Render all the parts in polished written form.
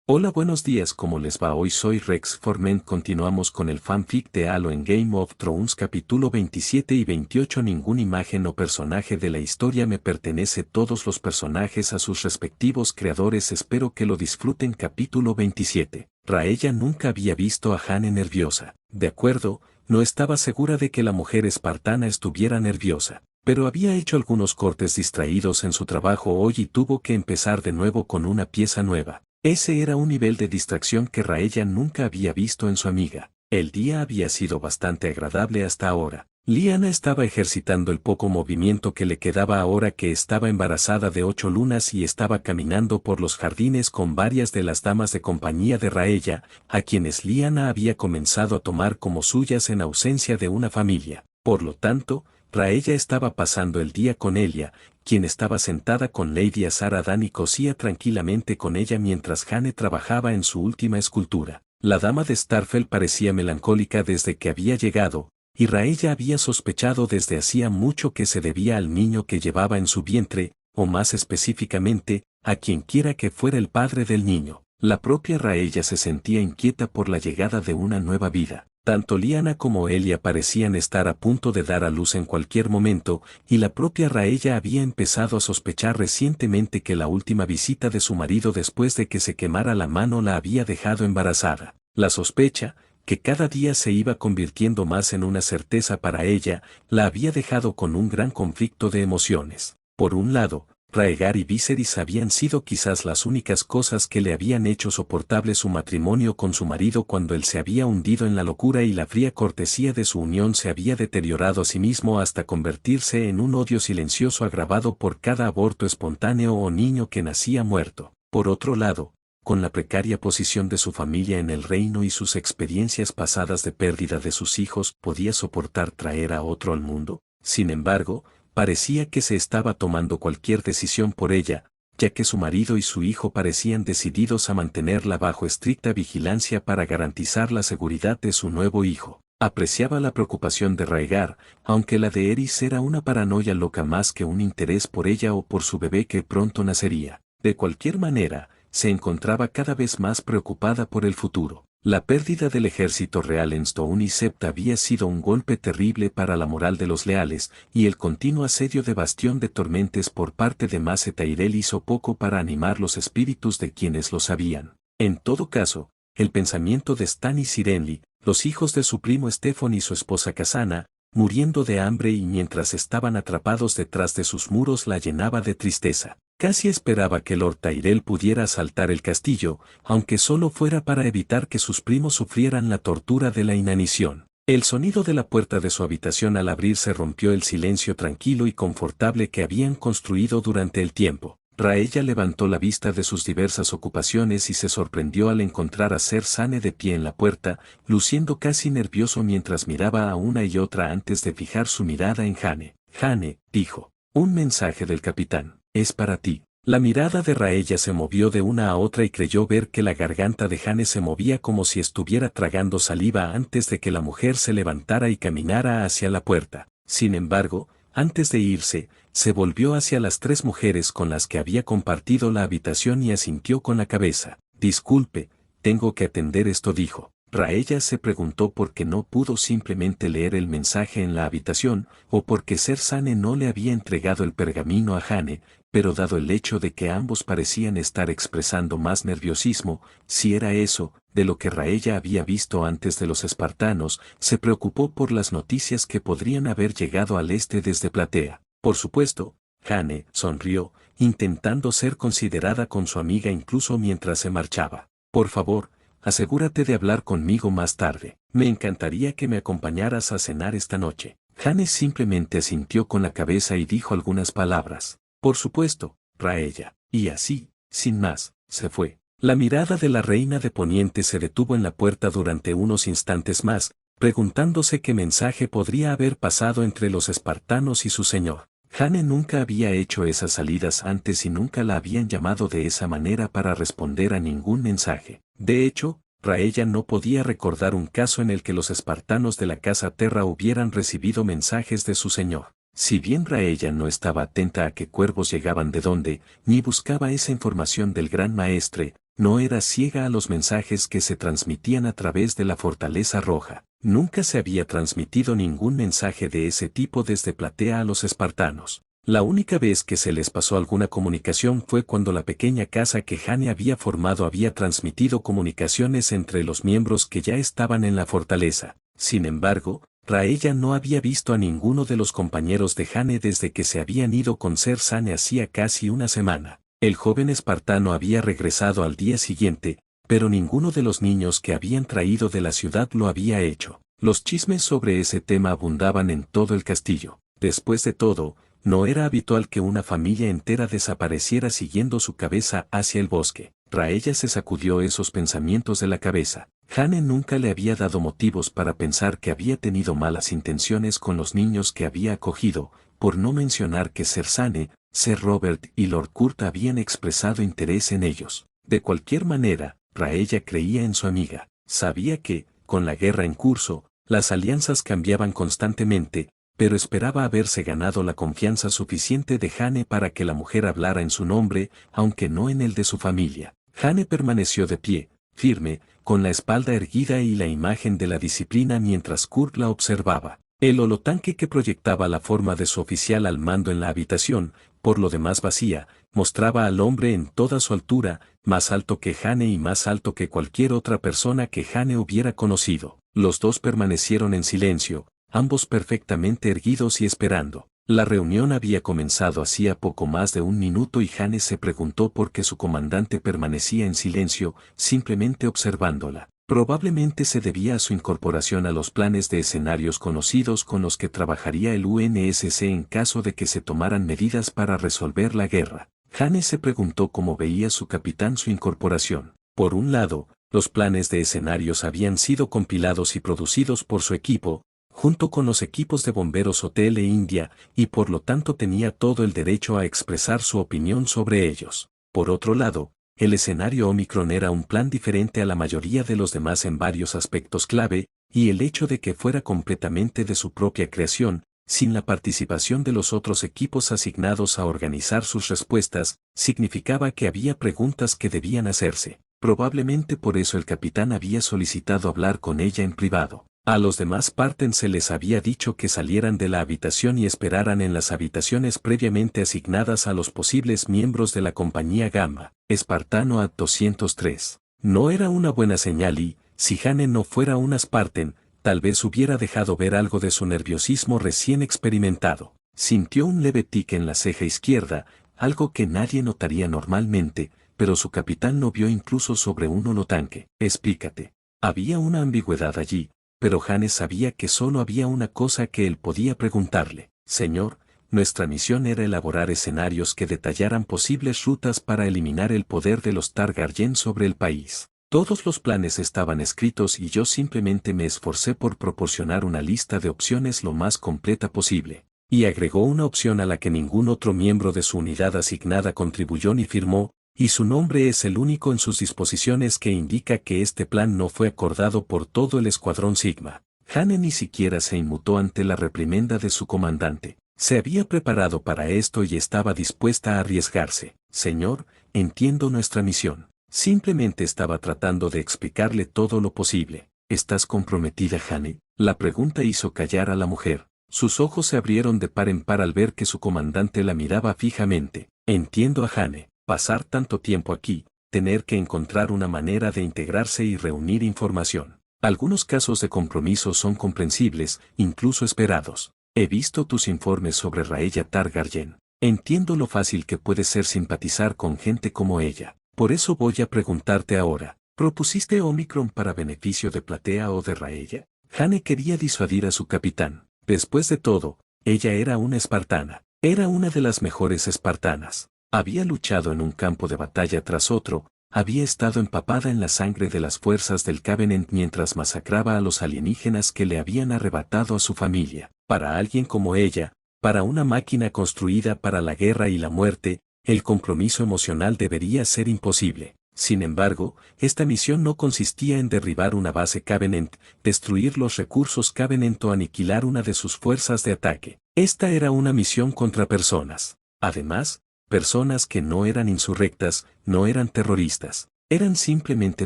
Hola, buenos días, ¿cómo les va? Hoy soy Rex Forment. Continuamos con el fanfic de Halo en Game of Thrones capítulo 27 y 28. Ninguna imagen o personaje de la historia me pertenece, todos los personajes a sus respectivos creadores. Espero que lo disfruten. Capítulo 27. Raella nunca había visto a Jane nerviosa. De acuerdo, no estaba segura de que la mujer espartana estuviera nerviosa, pero había hecho algunos cortes distraídos en su trabajo hoy y tuvo que empezar de nuevo con una pieza nueva. Ese era un nivel de distracción que Raella nunca había visto en su amiga. El día había sido bastante agradable hasta ahora. Lyanna estaba ejercitando el poco movimiento que le quedaba ahora que estaba embarazada de 8 lunas y estaba caminando por los jardines con varias de las damas de compañía de Raella, a quienes Lyanna había comenzado a tomar como suyas en ausencia de una familia. Por lo tanto, Raella estaba pasando el día con Elia, quien estaba sentada con Lady Azar Ahn y cosía tranquilamente con ella mientras Jane trabajaba en su última escultura. La dama de Starfell parecía melancólica desde que había llegado, y Raella había sospechado desde hacía mucho que se debía al niño que llevaba en su vientre, o más específicamente, a quienquiera que fuera el padre del niño. La propia Raella se sentía inquieta por la llegada de una nueva vida. Tanto Lyanna como Elia parecían estar a punto de dar a luz en cualquier momento, y la propia Raella había empezado a sospechar recientemente que la última visita de su marido después de que se quemara la mano la había dejado embarazada. La sospecha, que cada día se iba convirtiendo más en una certeza para ella, la había dejado con un gran conflicto de emociones. Por un lado, Raegar y Viserys habían sido quizás las únicas cosas que le habían hecho soportable su matrimonio con su marido cuando él se había hundido en la locura y la fría cortesía de su unión se había deteriorado a sí mismo hasta convertirse en un odio silencioso agravado por cada aborto espontáneo o niño que nacía muerto. Por otro lado, con la precaria posición de su familia en el reino y sus experiencias pasadas de pérdida de sus hijos, ¿podía soportar traer a otro al mundo? Sin embargo, parecía que se estaba tomando cualquier decisión por ella, ya que su marido y su hijo parecían decididos a mantenerla bajo estricta vigilancia para garantizar la seguridad de su nuevo hijo. Apreciaba la preocupación de Raegar, aunque la de Eris era una paranoia loca más que un interés por ella o por su bebé que pronto nacería. De cualquier manera, se encontraba cada vez más preocupada por el futuro. La pérdida del ejército real en Stone y Sept había sido un golpe terrible para la moral de los leales, y el continuo asedio de Bastión de Tormentes por parte de Mace Tyrell hizo poco para animar los espíritus de quienes lo sabían. En todo caso, el pensamiento de Stan y Sirenly, los hijos de su primo Stefan y su esposa Casana, muriendo de hambre y mientras estaban atrapados detrás de sus muros la llenaba de tristeza. Casi esperaba que Lord Tyrell pudiera asaltar el castillo, aunque solo fuera para evitar que sus primos sufrieran la tortura de la inanición. El sonido de la puerta de su habitación al abrirse rompió el silencio tranquilo y confortable que habían construido durante el tiempo. Raella levantó la vista de sus diversas ocupaciones y se sorprendió al encontrar a Ser Sane de pie en la puerta, luciendo casi nervioso mientras miraba a una y otra antes de fijar su mirada en Jane. Jane, dijo, un mensaje del capitán. Es para ti. La mirada de Raella se movió de una a otra y creyó ver que la garganta de Jane se movía como si estuviera tragando saliva antes de que la mujer se levantara y caminara hacia la puerta. Sin embargo, antes de irse, se volvió hacia las 3 mujeres con las que había compartido la habitación y asintió con la cabeza. Disculpe, tengo que atender esto, dijo. Raella se preguntó por qué no pudo simplemente leer el mensaje en la habitación, o por qué Ser Sane no le había entregado el pergamino a Jane, pero dado el hecho de que ambos parecían estar expresando más nerviosismo, si era eso, de lo que Raella había visto antes de los espartanos, se preocupó por las noticias que podrían haber llegado al este desde Platea. Por supuesto, Jane sonrió, intentando ser considerada con su amiga incluso mientras se marchaba. Por favor, asegúrate de hablar conmigo más tarde. Me encantaría que me acompañaras a cenar esta noche. Jane simplemente asintió con la cabeza y dijo algunas palabras. Por supuesto, Raella. Y así, sin más, se fue. La mirada de la reina de Poniente se detuvo en la puerta durante unos instantes más, preguntándose qué mensaje podría haber pasado entre los espartanos y su señor. Jane nunca había hecho esas salidas antes y nunca la habían llamado de esa manera para responder a ningún mensaje. De hecho, Raella no podía recordar un caso en el que los espartanos de la Casa Terra hubieran recibido mensajes de su señor. Si bien Raella no estaba atenta a qué cuervos llegaban de dónde, ni buscaba esa información del gran maestre, no era ciega a los mensajes que se transmitían a través de la Fortaleza Roja. Nunca se había transmitido ningún mensaje de ese tipo desde Platea a los espartanos. La única vez que se les pasó alguna comunicación fue cuando la pequeña casa que Jane había formado había transmitido comunicaciones entre los miembros que ya estaban en la fortaleza. Sin embargo, Raella no había visto a ninguno de los compañeros de Jane desde que se habían ido con Sersane hacía casi una semana. El joven espartano había regresado al día siguiente, pero ninguno de los niños que habían traído de la ciudad lo había hecho. Los chismes sobre ese tema abundaban en todo el castillo. Después de todo, no era habitual que una familia entera desapareciera siguiendo su cabeza hacia el bosque. Raella se sacudió esos pensamientos de la cabeza. Jane nunca le había dado motivos para pensar que había tenido malas intenciones con los niños que había acogido, por no mencionar que Sersane, Sir Robert y Lord Kurt habían expresado interés en ellos. De cualquier manera, Raella creía en su amiga. Sabía que, con la guerra en curso, las alianzas cambiaban constantemente, pero esperaba haberse ganado la confianza suficiente de Jane para que la mujer hablara en su nombre, aunque no en el de su familia. Jane permaneció de pie, firme, con la espalda erguida y la imagen de la disciplina mientras Kurt la observaba. El holotanque que proyectaba la forma de su oficial al mando en la habitación, por lo demás vacía, mostraba al hombre en toda su altura, más alto que Jane y más alto que cualquier otra persona que Jane hubiera conocido. Los dos permanecieron en silencio, ambos perfectamente erguidos y esperando. La reunión había comenzado hacía poco más de un minuto y Jane se preguntó por qué su comandante permanecía en silencio, simplemente observándola. Probablemente se debía a su incorporación a los planes de escenarios conocidos con los que trabajaría el UNSC en caso de que se tomaran medidas para resolver la guerra. Jane se preguntó cómo veía su capitán su incorporación. Por un lado, los planes de escenarios habían sido compilados y producidos por su equipo, junto con los equipos de bomberos Hotel e India, y por lo tanto tenía todo el derecho a expresar su opinión sobre ellos. Por otro lado, el escenario Omicron era un plan diferente a la mayoría de los demás en varios aspectos clave, y el hecho de que fuera completamente de su propia creación, sin la participación de los otros equipos asignados a organizar sus respuestas, significaba que había preguntas que debían hacerse. Probablemente por eso el capitán había solicitado hablar con ella en privado. A los demás parten se les había dicho que salieran de la habitación y esperaran en las habitaciones previamente asignadas a los posibles miembros de la compañía Gamma. Espartano Ad 203. No era una buena señal y, si Jane no fuera un Spartan, tal vez hubiera dejado ver algo de su nerviosismo recién experimentado. Sintió un leve tic en la ceja izquierda, algo que nadie notaría normalmente, pero su capitán lo vio incluso sobre un holotanque. Explícate. Había una ambigüedad allí, pero Jane sabía que solo había una cosa que él podía preguntarle. Señor, nuestra misión era elaborar escenarios que detallaran posibles rutas para eliminar el poder de los Targaryen sobre el país. Todos los planes estaban escritos y yo simplemente me esforcé por proporcionar una lista de opciones lo más completa posible. Y agregó una opción a la que ningún otro miembro de su unidad asignada contribuyó ni firmó, y su nombre es el único en sus disposiciones que indica que este plan no fue acordado por todo el Escuadrón Sigma. Jane ni siquiera se inmutó ante la reprimenda de su comandante. Se había preparado para esto y estaba dispuesta a arriesgarse. Señor, entiendo nuestra misión. Simplemente estaba tratando de explicarle todo lo posible. ¿Estás comprometida, Jane? La pregunta hizo callar a la mujer. Sus ojos se abrieron de par en par al ver que su comandante la miraba fijamente. Entiendo a Jane. Pasar tanto tiempo aquí, tener que encontrar una manera de integrarse y reunir información. Algunos casos de compromiso son comprensibles, incluso esperados. He visto tus informes sobre Raella Targaryen. Entiendo lo fácil que puede ser simpatizar con gente como ella. Por eso voy a preguntarte ahora, ¿propusiste Omicron para beneficio de Platea o de Raella? Jane quería disuadir a su capitán. Después de todo, ella era una espartana. Era una de las mejores espartanas. Había luchado en un campo de batalla tras otro, había estado empapada en la sangre de las fuerzas del Covenant mientras masacraba a los alienígenas que le habían arrebatado a su familia. Para alguien como ella, para una máquina construida para la guerra y la muerte, el compromiso emocional debería ser imposible. Sin embargo, esta misión no consistía en derribar una base Covenant, destruir los recursos Covenant o aniquilar una de sus fuerzas de ataque. Esta era una misión contra personas. Además, personas que no eran insurrectas, no eran terroristas. Eran simplemente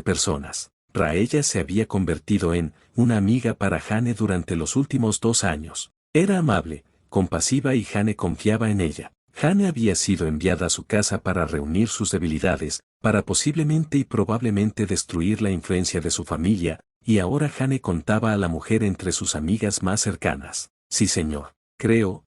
personas. Raella se había convertido en una amiga para Jane durante los últimos 2 años. Era amable, compasiva y Jane confiaba en ella. Jane había sido enviada a su casa para reunir sus debilidades, para posiblemente y probablemente destruir la influencia de su familia, y ahora Jane contaba a la mujer entre sus amigas más cercanas. Sí, señor. Creo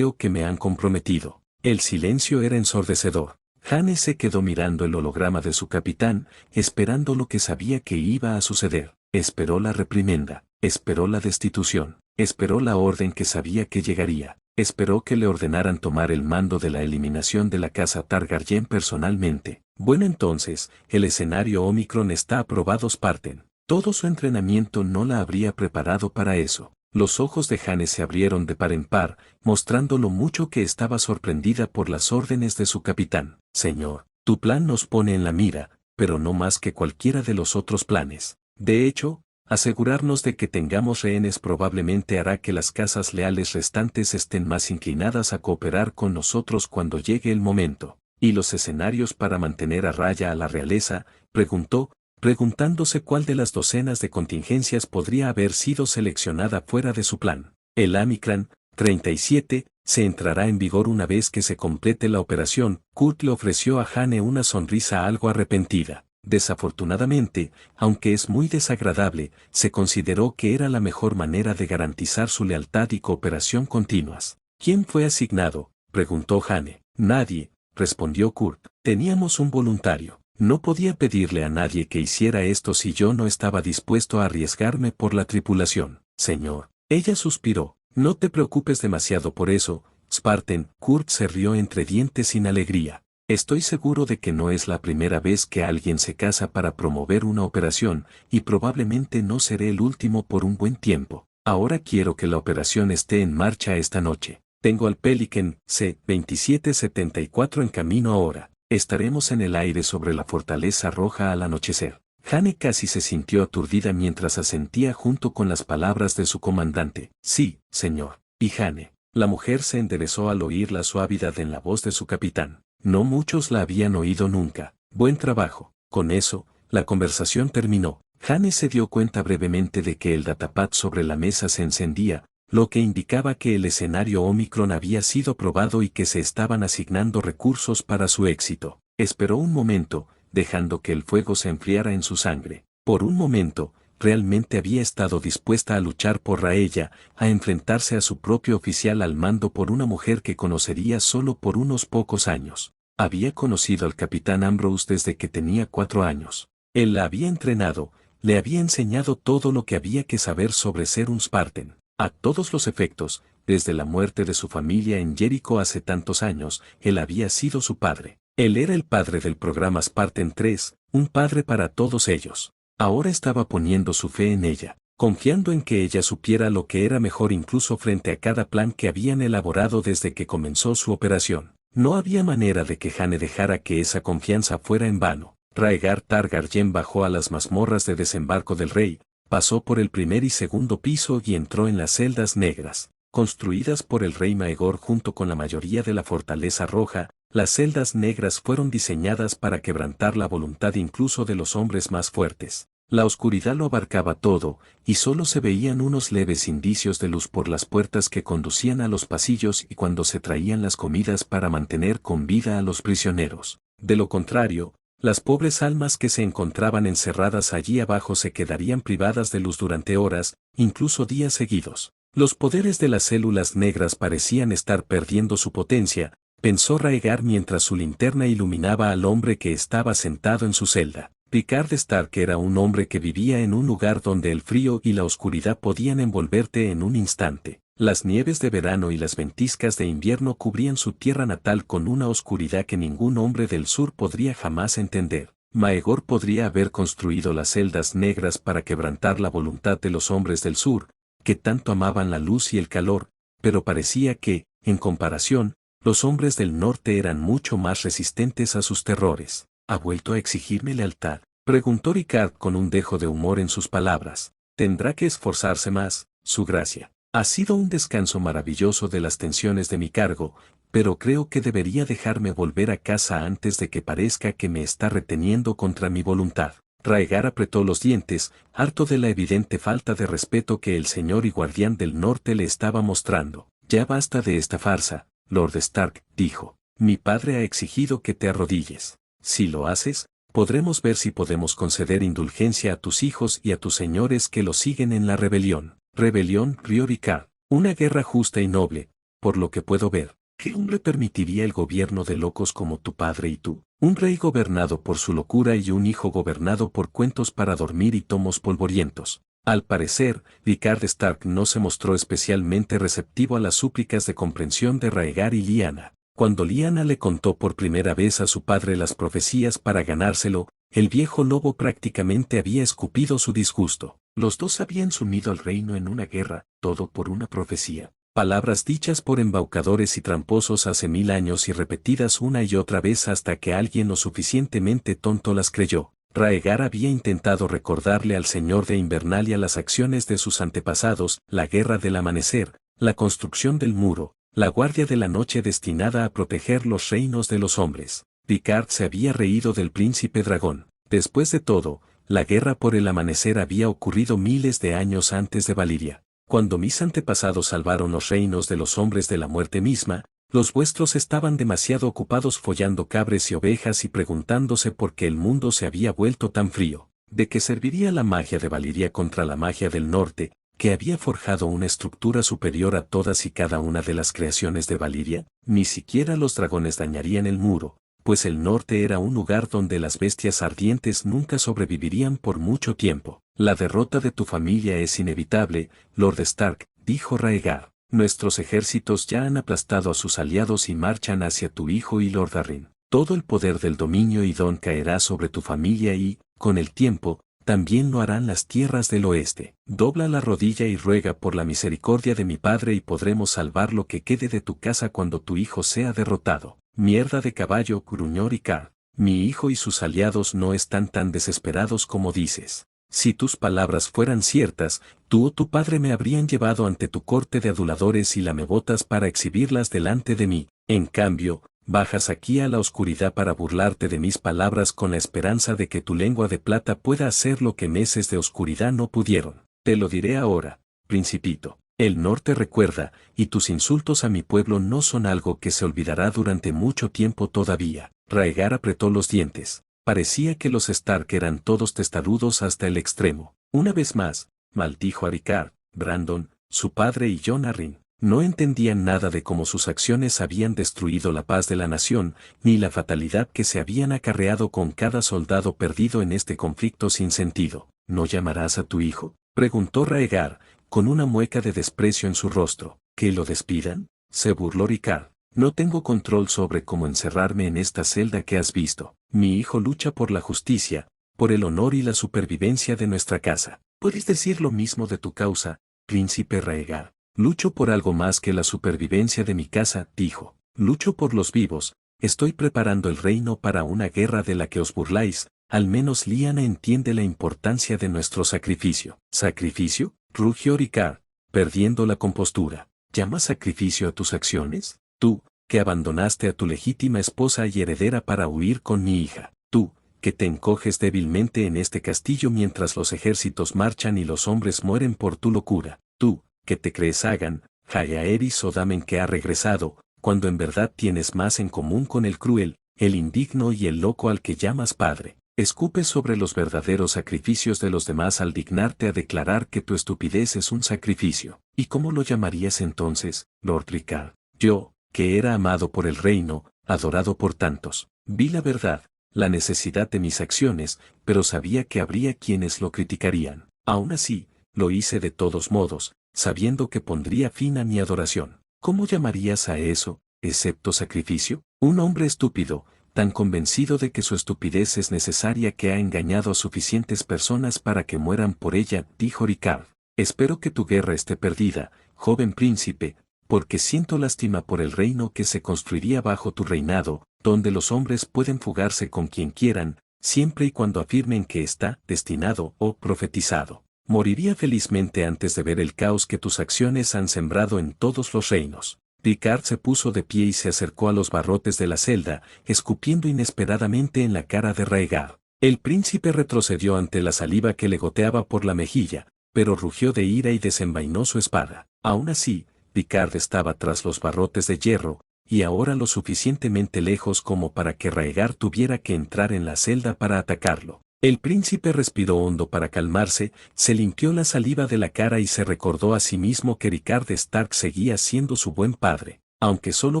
que me han comprometido. El silencio era ensordecedor. Jane se quedó mirando el holograma de su capitán, esperando lo que sabía que iba a suceder. Esperó la reprimenda, esperó la destitución, esperó la orden que sabía que llegaría, esperó que le ordenaran tomar el mando de la eliminación de la casa Targaryen personalmente. Bueno, entonces, el escenario Omicron está aprobado. Spartan. Todo su entrenamiento no la habría preparado para eso. Los ojos de Jane se abrieron de par en par, mostrando lo mucho que estaba sorprendida por las órdenes de su capitán. Señor, tu plan nos pone en la mira, pero no más que cualquiera de los otros planes. De hecho, asegurarnos de que tengamos rehenes probablemente hará que las casas leales restantes estén más inclinadas a cooperar con nosotros cuando llegue el momento. ¿Y los escenarios para mantener a raya a la realeza?, preguntó, preguntándose cuál de las docenas de contingencias podría haber sido seleccionada fuera de su plan. El Omicron 37 se entrará en vigor una vez que se complete la operación. Kurt le ofreció a Jane una sonrisa algo arrepentida. Desafortunadamente, aunque es muy desagradable, se consideró que era la mejor manera de garantizar su lealtad y cooperación continuas. ¿Quién fue asignado?, preguntó Jane. Nadie, respondió Kurt. Teníamos un voluntario. No podía pedirle a nadie que hiciera esto si yo no estaba dispuesto a arriesgarme por la tripulación. Señor. Ella suspiró. No te preocupes demasiado por eso, Spartan. Kurt se rió entre dientes sin alegría. Estoy seguro de que no es la primera vez que alguien se casa para promover una operación, y probablemente no seré el último por un buen tiempo. Ahora quiero que la operación esté en marcha esta noche. Tengo al Pelican C-2774 en camino ahora. Estaremos en el aire sobre la Fortaleza Roja al anochecer. Jane casi se sintió aturdida mientras asentía junto con las palabras de su comandante. Sí, señor. Y Jane. La mujer se enderezó al oír la suavidad en la voz de su capitán. No muchos la habían oído nunca. Buen trabajo. Con eso, la conversación terminó. Jane se dio cuenta brevemente de que el datapad sobre la mesa se encendía, lo que indicaba que el escenario Omicron había sido probado y que se estaban asignando recursos para su éxito. Esperó un momento, dejando que el fuego se enfriara en su sangre. Por un momento, realmente había estado dispuesta a luchar por Raella, a enfrentarse a su propio oficial al mando por una mujer que conocería solo por unos pocos años. Había conocido al capitán Ambrose desde que tenía 4 años. Él la había entrenado, le había enseñado todo lo que había que saber sobre ser un Spartan. A todos los efectos, desde la muerte de su familia en Jericho hace tantos años, él había sido su padre. Él era el padre del programa Spartan 3, un padre para todos ellos. Ahora estaba poniendo su fe en ella, confiando en que ella supiera lo que era mejor incluso frente a cada plan que habían elaborado desde que comenzó su operación. No había manera de que Jane dejara que esa confianza fuera en vano. Rhaegar Targaryen bajó a las mazmorras de desembarco del rey, pasó por el primer y segundo piso y entró en las celdas negras, construidas por el rey Maegor junto con la mayoría de la Fortaleza Roja. Las celdas negras fueron diseñadas para quebrantar la voluntad incluso de los hombres más fuertes. La oscuridad lo abarcaba todo, y solo se veían unos leves indicios de luz por las puertas que conducían a los pasillos y cuando se traían las comidas para mantener con vida a los prisioneros. De lo contrario, las pobres almas que se encontraban encerradas allí abajo se quedarían privadas de luz durante horas, incluso días seguidos. Los poderes de las células negras parecían estar perdiendo su potencia, pensó Rhaegar mientras su linterna iluminaba al hombre que estaba sentado en su celda. Picard Stark era un hombre que vivía en un lugar donde el frío y la oscuridad podían envolverte en un instante. Las nieves de verano y las ventiscas de invierno cubrían su tierra natal con una oscuridad que ningún hombre del sur podría jamás entender. Maegor podría haber construido las celdas negras para quebrantar la voluntad de los hombres del sur, que tanto amaban la luz y el calor, pero parecía que, en comparación, los hombres del norte eran mucho más resistentes a sus terrores. ¿Ha vuelto a exigirme lealtad?, preguntó Ricard con un dejo de humor en sus palabras. Tendrá que esforzarse más, su gracia. Ha sido un descanso maravilloso de las tensiones de mi cargo, pero creo que debería dejarme volver a casa antes de que parezca que me está reteniendo contra mi voluntad. Raegar apretó los dientes, harto de la evidente falta de respeto que el señor y guardián del norte le estaba mostrando. Ya basta de esta farsa, Lord Stark, dijo. Mi padre ha exigido que te arrodilles. Si lo haces, podremos ver si podemos conceder indulgencia a tus hijos y a tus señores que lo siguen en la rebelión. Rebelión, rió Ricard. Una guerra justa y noble, por lo que puedo ver. ¿Qué hombre permitiría el gobierno de locos como tu padre y tú? Un rey gobernado por su locura y un hijo gobernado por cuentos para dormir y tomos polvorientos. Al parecer, Rickard Stark no se mostró especialmente receptivo a las súplicas de comprensión de Raegar y Lyanna. Cuando Lyanna le contó por primera vez a su padre las profecías para ganárselo, el viejo lobo prácticamente había escupido su disgusto. Los dos habían sumido al reino en una guerra, todo por una profecía. Palabras dichas por embaucadores y tramposos hace 1000 años y repetidas una y otra vez hasta que alguien lo suficientemente tonto las creyó. Raegar había intentado recordarle al señor de Invernalia las acciones de sus antepasados, la guerra del amanecer, la construcción del muro, la guardia de la noche destinada a proteger los reinos de los hombres. Ricard se había reído del príncipe dragón. Después de todo, la guerra por el amanecer había ocurrido miles de años antes de Valiria. Cuando mis antepasados salvaron los reinos de los hombres de la muerte misma, los vuestros estaban demasiado ocupados follando cabres y ovejas y preguntándose por qué el mundo se había vuelto tan frío. ¿De qué serviría la magia de Valiria contra la magia del norte, que había forjado una estructura superior a todas y cada una de las creaciones de Valiria? Ni siquiera los dragones dañarían el muro, pues el norte era un lugar donde las bestias ardientes nunca sobrevivirían por mucho tiempo. La derrota de tu familia es inevitable, Lord Stark, dijo Raegar. Nuestros ejércitos ya han aplastado a sus aliados y marchan hacia tu hijo y Lord Arryn. Todo el poder del dominio y don caerá sobre tu familia y, con el tiempo, también lo harán las tierras del oeste. Dobla la rodilla y ruega por la misericordia de mi padre y podremos salvar lo que quede de tu casa cuando tu hijo sea derrotado. Mierda de caballo, gruñó Ricard. Mi hijo y sus aliados no están tan desesperados como dices. Si tus palabras fueran ciertas, tú o tu padre me habrían llevado ante tu corte de aduladores y lamebotas para exhibirlas delante de mí. En cambio, bajas aquí a la oscuridad para burlarte de mis palabras con la esperanza de que tu lengua de plata pueda hacer lo que meses de oscuridad no pudieron. Te lo diré ahora, principito. El norte recuerda, y tus insultos a mi pueblo no son algo que se olvidará durante mucho tiempo todavía. Raegar apretó los dientes. Parecía que los Stark eran todos testarudos hasta el extremo. Una vez más, maldijo a Ricard, Brandon, su padre y Jon Arryn. No entendían nada de cómo sus acciones habían destruido la paz de la nación, ni la fatalidad que se habían acarreado con cada soldado perdido en este conflicto sin sentido. ¿No llamarás a tu hijo?, preguntó Raegar, con una mueca de desprecio en su rostro. ¿Que lo despidan?, se burló Ricard. No tengo control sobre cómo encerrarme en esta celda que has visto. Mi hijo lucha por la justicia, por el honor y la supervivencia de nuestra casa. ¿Puedes decir lo mismo de tu causa, príncipe Raegar? Lucho por algo más que la supervivencia de mi casa, dijo. Lucho por los vivos. Estoy preparando el reino para una guerra de la que os burláis. Al menos Lyanna entiende la importancia de nuestro sacrificio. ¿Sacrificio?, rugió Ricard, perdiendo la compostura. ¿Llamas sacrificio a tus acciones? Tú, que abandonaste a tu legítima esposa y heredera para huir con mi hija. Tú, que te encoges débilmente en este castillo mientras los ejércitos marchan y los hombres mueren por tu locura. Tú, que te crees Aegon, Jaehaerys o Daemon que ha regresado, cuando en verdad tienes más en común con el cruel, el indigno y el loco al que llamas padre. Escupes sobre los verdaderos sacrificios de los demás al dignarte a declarar que tu estupidez es un sacrificio. ¿Y cómo lo llamarías entonces, Lord Ricard? Yo, que era amado por el reino, adorado por tantos. Vi la verdad, la necesidad de mis acciones, pero sabía que habría quienes lo criticarían. Aún así, lo hice de todos modos, sabiendo que pondría fin a mi adoración. ¿Cómo llamarías a eso, excepto sacrificio? Un hombre estúpido, tan convencido de que su estupidez es necesaria que ha engañado a suficientes personas para que mueran por ella, dijo Ricard. Espero que tu guerra esté perdida, joven príncipe, porque siento lástima por el reino que se construiría bajo tu reinado, donde los hombres pueden fugarse con quien quieran, siempre y cuando afirmen que está destinado o profetizado. Moriría felizmente antes de ver el caos que tus acciones han sembrado en todos los reinos. Picard se puso de pie y se acercó a los barrotes de la celda, escupiendo inesperadamente en la cara de Rhaegar. El príncipe retrocedió ante la saliva que le goteaba por la mejilla, pero rugió de ira y desenvainó su espada. Aún así, Picard estaba tras los barrotes de hierro, y ahora lo suficientemente lejos como para que Rhaegar tuviera que entrar en la celda para atacarlo. El príncipe respiró hondo para calmarse, se limpió la saliva de la cara y se recordó a sí mismo que Rickard Stark seguía siendo su buen padre. Aunque solo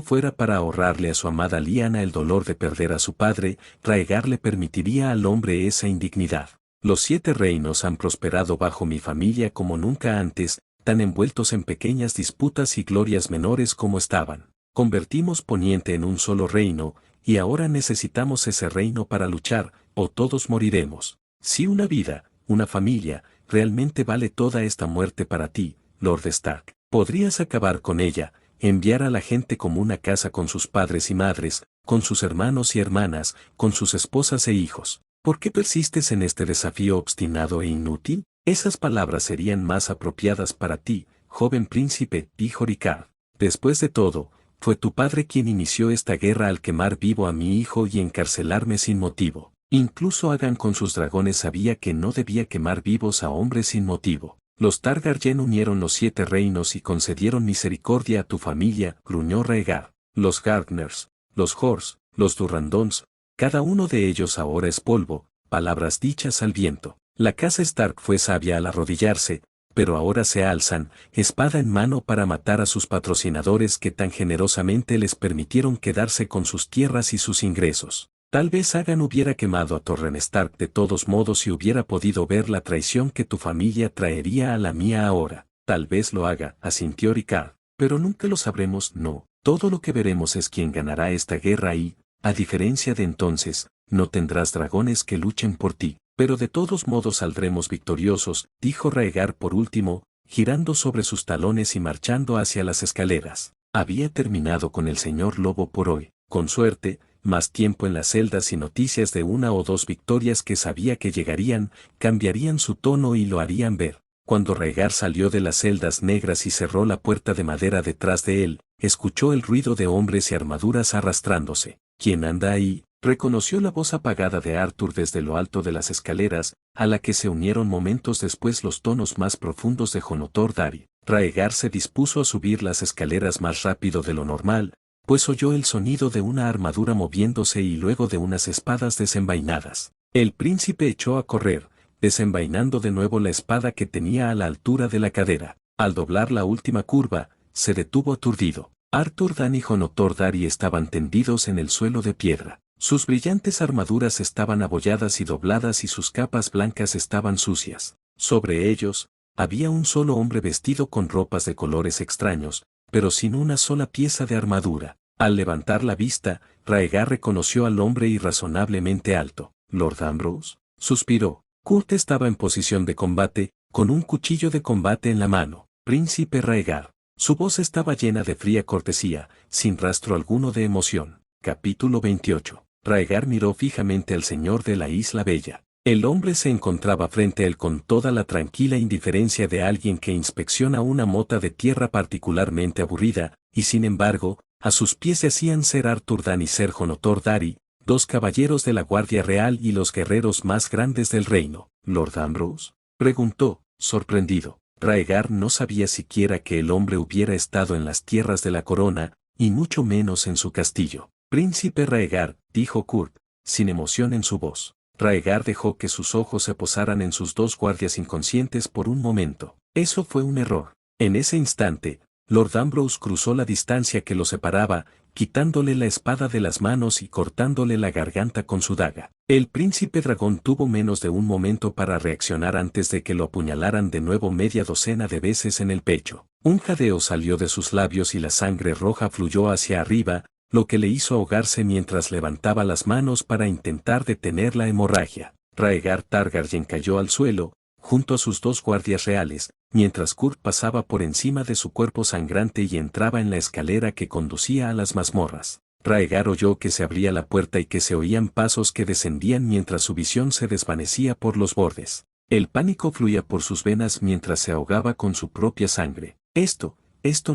fuera para ahorrarle a su amada Lyanna el dolor de perder a su padre, Rhaegar le permitiría al hombre esa indignidad. Los 7 reinos han prosperado bajo mi familia como nunca antes, tan envueltos en pequeñas disputas y glorias menores como estaban. Convertimos Poniente en un solo reino, y ahora necesitamos ese reino para luchar, o todos moriremos. Si una vida, una familia, realmente vale toda esta muerte para ti, Lord Stark, podrías acabar con ella, enviar a la gente común a casa con sus padres y madres, con sus hermanos y hermanas, con sus esposas e hijos. ¿Por qué persistes en este desafío obstinado e inútil? Esas palabras serían más apropiadas para ti, joven príncipe, dijo Rickard. Después de todo, fue tu padre quien inició esta guerra al quemar vivo a mi hijo y encarcelarme sin motivo. Incluso Aegon con sus dragones sabía que no debía quemar vivos a hombres sin motivo. Los Targaryen unieron los 7 reinos y concedieron misericordia a tu familia, gruñó Rhaegar. Los Gardeners, los Hors, los Durrandons, cada uno de ellos ahora es polvo, palabras dichas al viento. La casa Stark fue sabia al arrodillarse, pero ahora se alzan, espada en mano para matar a sus patrocinadores que tan generosamente les permitieron quedarse con sus tierras y sus ingresos. Tal vez Aegon hubiera quemado a Torren Stark de todos modos y hubiera podido ver la traición que tu familia traería a la mía ahora. Tal vez lo haga, asintió Rickard, pero nunca lo sabremos, no. Todo lo que veremos es quién ganará esta guerra y, a diferencia de entonces, no tendrás dragones que luchen por ti. Pero de todos modos saldremos victoriosos, dijo Rhaegar por último, girando sobre sus talones y marchando hacia las escaleras. Había terminado con el señor Lobo por hoy. Con suerte, más tiempo en las celdas y noticias de 1 o 2 victorias que sabía que llegarían, cambiarían su tono y lo harían ver. Cuando Rhaegar salió de las celdas negras y cerró la puerta de madera detrás de él, escuchó el ruido de hombres y armaduras arrastrándose. ¿Quién anda ahí? Reconoció la voz apagada de Arthur desde lo alto de las escaleras, a la que se unieron momentos después los tonos más profundos de Jonotor Dari. Rhaegar se dispuso a subir las escaleras más rápido de lo normal, pues oyó el sonido de una armadura moviéndose y luego de unas espadas desenvainadas. El príncipe echó a correr, desenvainando de nuevo la espada que tenía a la altura de la cadera. Al doblar la última curva, se detuvo aturdido. Arthur Dany y Jonotor Dari estaban tendidos en el suelo de piedra. Sus brillantes armaduras estaban abolladas y dobladas y sus capas blancas estaban sucias. Sobre ellos, había un solo hombre vestido con ropas de colores extraños, pero sin una sola pieza de armadura. Al levantar la vista, Rhaegar reconoció al hombre irrazonablemente alto. Lord Ambrose, suspiró. Kurt estaba en posición de combate, con un cuchillo de combate en la mano. Príncipe Rhaegar. Su voz estaba llena de fría cortesía, sin rastro alguno de emoción. Capítulo 28. Rhaegar miró fijamente al señor de la Isla Bella. El hombre se encontraba frente a él con toda la tranquila indiferencia de alguien que inspecciona una mota de tierra particularmente aburrida, y sin embargo, a sus pies yacían Ser Arthur Dany y Ser Jonotor Dari, 2 caballeros de la Guardia Real y los guerreros más grandes del reino. ¿Lord Ambrose?, preguntó, sorprendido. Rhaegar no sabía siquiera que el hombre hubiera estado en las tierras de la corona, y mucho menos en su castillo. Príncipe Rhaegar, dijo Kurt, sin emoción en su voz. Rhaegar dejó que sus ojos se posaran en sus 2 guardias inconscientes por un momento. Eso fue un error. En ese instante, Lord Ambrose cruzó la distancia que lo separaba, quitándole la espada de las manos y cortándole la garganta con su daga. El príncipe dragón tuvo menos de un momento para reaccionar antes de que lo apuñalaran de nuevo media docena de veces en el pecho. Un jadeo salió de sus labios y la sangre roja fluyó hacia arriba, lo que le hizo ahogarse mientras levantaba las manos para intentar detener la hemorragia. Rhaegar Targaryen cayó al suelo, junto a sus 2 guardias reales, mientras Kurt pasaba por encima de su cuerpo sangrante y entraba en la escalera que conducía a las mazmorras. Rhaegar oyó que se abría la puerta y que se oían pasos que descendían mientras su visión se desvanecía por los bordes. El pánico fluía por sus venas mientras se ahogaba con su propia sangre. Esto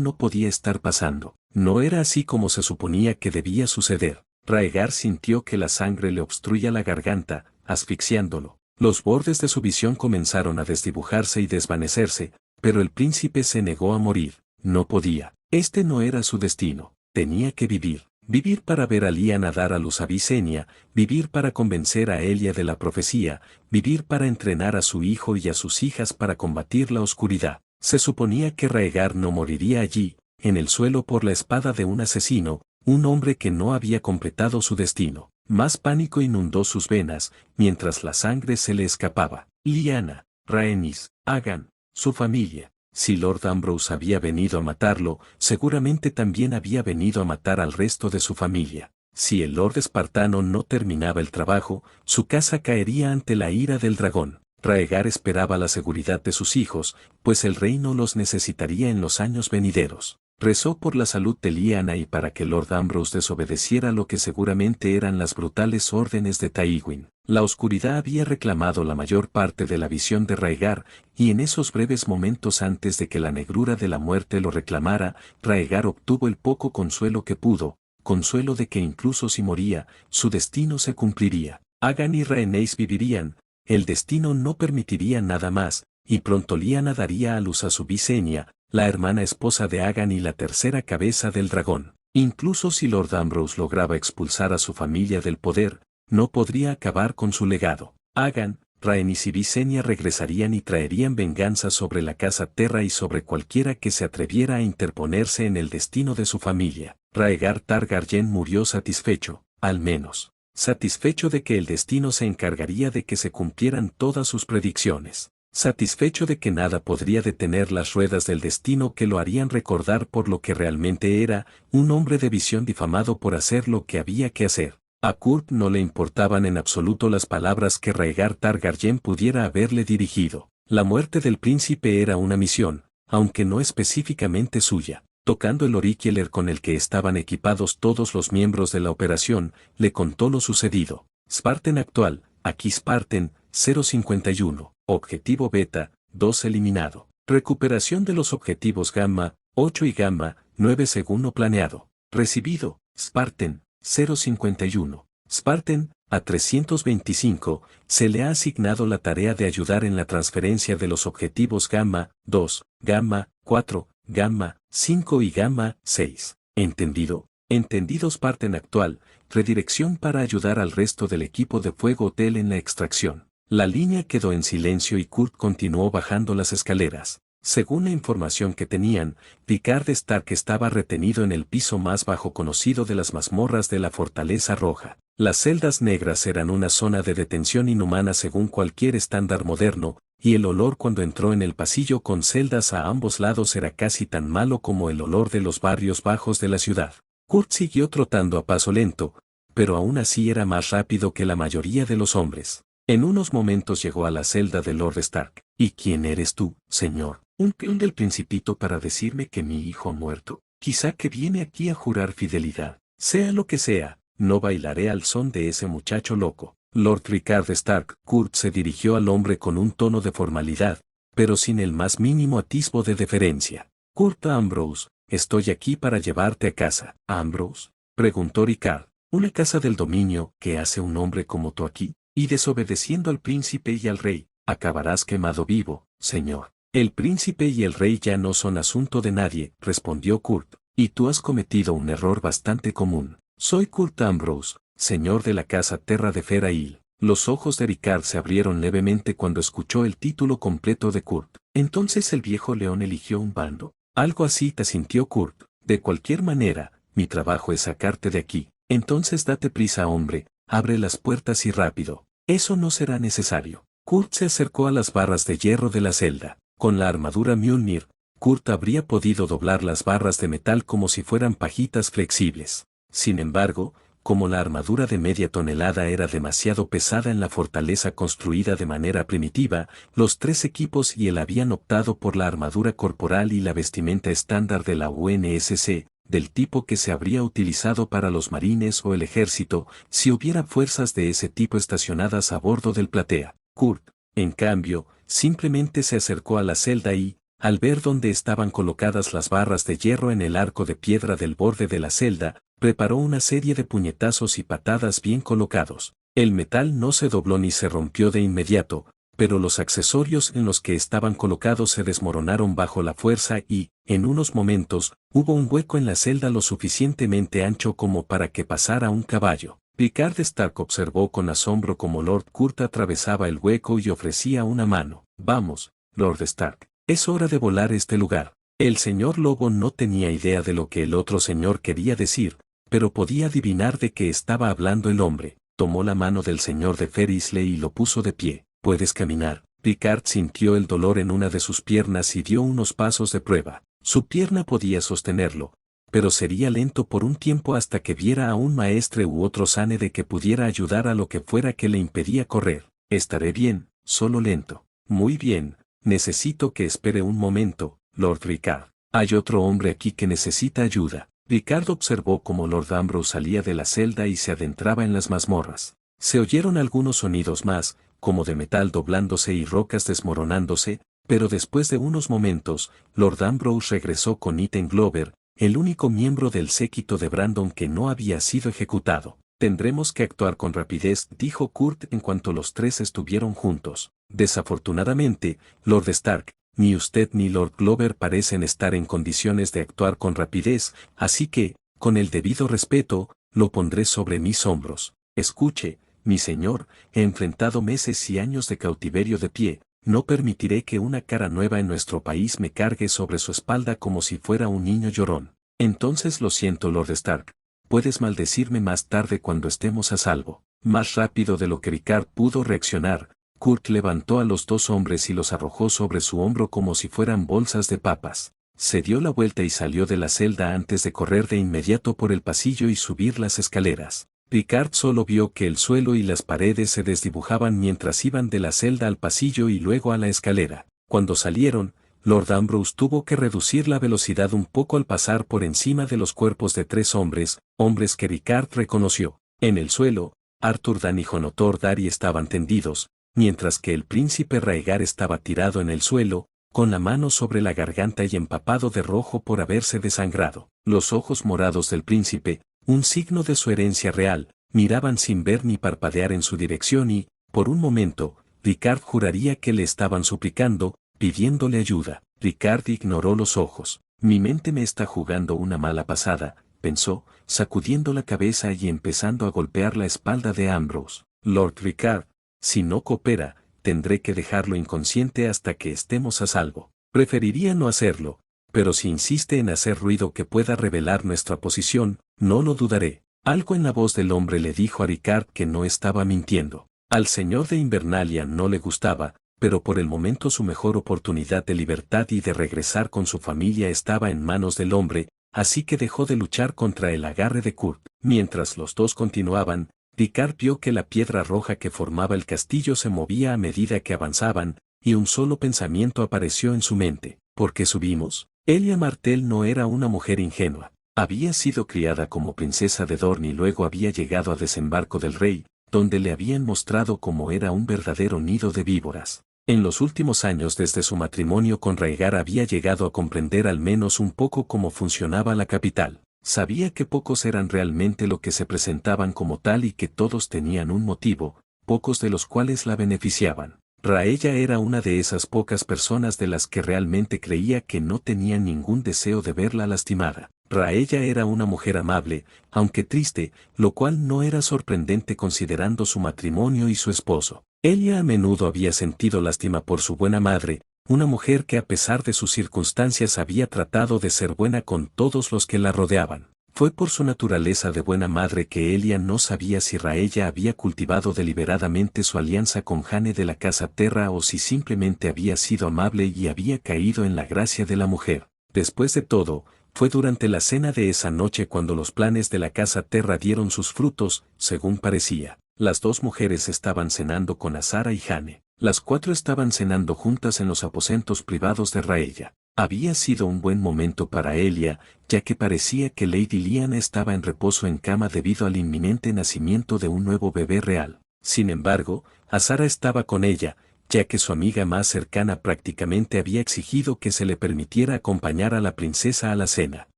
no podía estar pasando. No era así como se suponía que debía suceder. Raegar sintió que la sangre le obstruía la garganta, asfixiándolo. Los bordes de su visión comenzaron a desdibujarse y desvanecerse, pero el príncipe se negó a morir. No podía. Este no era su destino. Tenía que vivir. Vivir para ver a Lyanna dar a luz a Visenya, vivir para convencer a Elia de la profecía, vivir para entrenar a su hijo y a sus hijas para combatir la oscuridad. Se suponía que Raegar no moriría allí, en el suelo por la espada de un asesino, un hombre que no había completado su destino. Más pánico inundó sus venas, mientras la sangre se le escapaba. Lyanna, Rhaenys, Aegon, su familia. Si Lord Ambrose había venido a matarlo, seguramente también había venido a matar al resto de su familia. Si el Lord Espartano no terminaba el trabajo, su casa caería ante la ira del dragón. Raegar esperaba la seguridad de sus hijos, pues el reino los necesitaría en los años venideros. Rezó por la salud de Lyanna y para que Lord Ambrose desobedeciera lo que seguramente eran las brutales órdenes de Tywin. La oscuridad había reclamado la mayor parte de la visión de Raegar, y en esos breves momentos antes de que la negrura de la muerte lo reclamara, Raegar obtuvo el poco consuelo que pudo, consuelo de que incluso si moría, su destino se cumpliría. Aegon y Rhaenys vivirían, el destino no permitiría nada más, y pronto Lyanna daría a luz a su Visenya, la hermana esposa de Aegon y la tercera cabeza del dragón. Incluso si Lord Ambrose lograba expulsar a su familia del poder, no podría acabar con su legado. Aegon, Rhaenys y Visenya regresarían y traerían venganza sobre la casa Terra y sobre cualquiera que se atreviera a interponerse en el destino de su familia. Rhaegar Targaryen murió satisfecho, al menos, satisfecho de que el destino se encargaría de que se cumplieran todas sus predicciones. Satisfecho de que nada podría detener las ruedas del destino que lo harían recordar por lo que realmente era, un hombre de visión difamado por hacer lo que había que hacer. A Kurt no le importaban en absoluto las palabras que Rhaegar Targaryen pudiera haberle dirigido. La muerte del príncipe era una misión, aunque no específicamente suya. Tocando el auricular con el que estaban equipados todos los miembros de la operación, le contó lo sucedido. Spartan actual, aquí Spartan, 051. Objetivo Beta, 2 eliminado. Recuperación de los objetivos Gamma, 8 y Gamma, 9 según lo planeado. Recibido, Spartan, 051. Spartan, a 325, se le ha asignado la tarea de ayudar en la transferencia de los objetivos Gamma, 2, Gamma, 4, Gamma, 5 y Gamma, 6. ¿Entendido? Entendido. Spartan actual, redirección para ayudar al resto del equipo de Fuego Hotel en la extracción. La línea quedó en silencio y Kurt continuó bajando las escaleras. Según la información que tenían, Picard Stark estaba retenido en el piso más bajo conocido de las mazmorras de la Fortaleza Roja. Las celdas negras eran una zona de detención inhumana según cualquier estándar moderno, y el olor cuando entró en el pasillo con celdas a ambos lados era casi tan malo como el olor de los barrios bajos de la ciudad. Kurt siguió trotando a paso lento, pero aún así era más rápido que la mayoría de los hombres. En unos momentos llegó a la celda de Lord Stark. ¿Y quién eres tú, señor? ¿Un peón del Principito para decirme que mi hijo ha muerto? Quizá que viene aquí a jurar fidelidad. Sea lo que sea, no bailaré al son de ese muchacho loco. Lord Rickard Stark. Kurt se dirigió al hombre con un tono de formalidad, pero sin el más mínimo atisbo de deferencia. Kurt Ambrose, estoy aquí para llevarte a casa. ¿Ambrose?, preguntó Rickard. ¿Una casa del dominio? ¿Qué hace un hombre como tú aquí? Y desobedeciendo al príncipe y al rey, acabarás quemado vivo, señor. El príncipe y el rey ya no son asunto de nadie, respondió Kurt, y tú has cometido un error bastante común. Soy Kurt Ambrose, señor de la casa Terra de Ferail. Los ojos de Rickard se abrieron levemente cuando escuchó el título completo de Kurt. Entonces el viejo león eligió un bando. Algo así te sintió Kurt. De cualquier manera, mi trabajo es sacarte de aquí. Entonces date prisa, hombre. Abre las puertas y rápido. Eso no será necesario. Kurt se acercó a las barras de hierro de la celda. Con la armadura Mjolnir, Kurt habría podido doblar las barras de metal como si fueran pajitas flexibles. Sin embargo, como la armadura de media tonelada era demasiado pesada en la fortaleza construida de manera primitiva, los tres equipos y él habían optado por la armadura corporal y la vestimenta estándar de la UNSC, del tipo que se habría utilizado para los marines o el ejército, si hubiera fuerzas de ese tipo estacionadas a bordo del Platea. Kurt, En cambio, simplemente se acercó a la celda y, al ver dónde estaban colocadas las barras de hierro en el arco de piedra del borde de la celda, preparó una serie de puñetazos y patadas bien colocados. El metal no se dobló ni se rompió de inmediato, pero los accesorios en los que estaban colocados se desmoronaron bajo la fuerza y, en unos momentos, hubo un hueco en la celda lo suficientemente ancho como para que pasara un caballo. Picard Stark observó con asombro cómo Lord Kurt atravesaba el hueco y ofrecía una mano. Vamos, Lord Stark, es hora de volar este lugar. El señor Lobo no tenía idea de lo que el otro señor quería decir, pero podía adivinar de qué estaba hablando el hombre. Tomó la mano del señor de Ferrisley y lo puso de pie. ¿Puedes caminar? Picard sintió el dolor en una de sus piernas y dio unos pasos de prueba. Su pierna podía sostenerlo, pero sería lento por un tiempo hasta que viera a un maestre u otro sane de que pudiera ayudar a lo que fuera que le impedía correr. Estaré bien, solo lento. Muy bien, necesito que espere un momento, Lord Ricard. Hay otro hombre aquí que necesita ayuda. Ricard observó cómo Lord Ambrose salía de la celda y se adentraba en las mazmorras. Se oyeron algunos sonidos más, como de metal doblándose y rocas desmoronándose, pero después de unos momentos, Lord Ambrose regresó con Ethan Glover, el único miembro del séquito de Brandon que no había sido ejecutado. Tendremos que actuar con rapidez, dijo Kurt en cuanto los tres estuvieron juntos. Desafortunadamente, Lord Stark, ni usted ni Lord Glover parecen estar en condiciones de actuar con rapidez, así que, con el debido respeto, lo pondré sobre mis hombros. Escuche, mi señor, he enfrentado meses y años de cautiverio de pie, no permitiré que una cara nueva en nuestro país me cargue sobre su espalda como si fuera un niño llorón. Entonces lo siento, Lord Stark, puedes maldecirme más tarde cuando estemos a salvo. Más rápido de lo que Ricard pudo reaccionar, Kurt levantó a los dos hombres y los arrojó sobre su hombro como si fueran bolsas de papas. Se dio la vuelta y salió de la celda antes de correr de inmediato por el pasillo y subir las escaleras. Ricard solo vio que el suelo y las paredes se desdibujaban mientras iban de la celda al pasillo y luego a la escalera. Cuando salieron, Lord Ambrose tuvo que reducir la velocidad un poco al pasar por encima de los cuerpos de tres hombres, hombres que Ricard reconoció. En el suelo, Arthur Dany y Jonotor Dari estaban tendidos, mientras que el príncipe Raegar estaba tirado en el suelo, con la mano sobre la garganta y empapado de rojo por haberse desangrado. Los ojos morados del príncipe, un signo de su herencia real, miraban sin ver ni parpadear en su dirección y, por un momento, Ricard juraría que le estaban suplicando, pidiéndole ayuda. Ricard ignoró los ojos. Mi mente me está jugando una mala pasada, pensó, sacudiendo la cabeza y empezando a golpear la espalda de Ambrose. Lord Ricard, si no coopera, tendré que dejarlo inconsciente hasta que estemos a salvo. Preferiría no hacerlo, pero si insiste en hacer ruido que pueda revelar nuestra posición, no lo dudaré. Algo en la voz del hombre le dijo a Ricard que no estaba mintiendo. Al señor de Invernalia no le gustaba, pero por el momento su mejor oportunidad de libertad y de regresar con su familia estaba en manos del hombre, así que dejó de luchar contra el agarre de Kurt. Mientras los dos continuaban, Ricard vio que la piedra roja que formaba el castillo se movía a medida que avanzaban, y un solo pensamiento apareció en su mente. ¿Por qué subimos? Elia Martell no era una mujer ingenua. Había sido criada como princesa de Dorne y luego había llegado a Desembarco del Rey, donde le habían mostrado cómo era un verdadero nido de víboras. En los últimos años desde su matrimonio con Raegar había llegado a comprender al menos un poco cómo funcionaba la capital. Sabía que pocos eran realmente lo que se presentaban como tal y que todos tenían un motivo, pocos de los cuales la beneficiaban. Raella era una de esas pocas personas de las que realmente creía que no tenían ningún deseo de verla lastimada. Raella era una mujer amable, aunque triste, lo cual no era sorprendente considerando su matrimonio y su esposo. Elia a menudo había sentido lástima por su buena madre, una mujer que a pesar de sus circunstancias había tratado de ser buena con todos los que la rodeaban. Fue por su naturaleza de buena madre que Elia no sabía si Raella había cultivado deliberadamente su alianza con Jane de la Casa Terra o si simplemente había sido amable y había caído en la gracia de la mujer. Después de todo, fue durante la cena de esa noche cuando los planes de la Casa Terra dieron sus frutos, según parecía. Las dos mujeres estaban cenando con Azara y Jane. Las cuatro estaban cenando juntas en los aposentos privados de Raella. Había sido un buen momento para Elia, ya que parecía que Lady Lyanna estaba en reposo en cama debido al inminente nacimiento de un nuevo bebé real. Sin embargo, Azara estaba con ella, ya que su amiga más cercana prácticamente había exigido que se le permitiera acompañar a la princesa a la cena.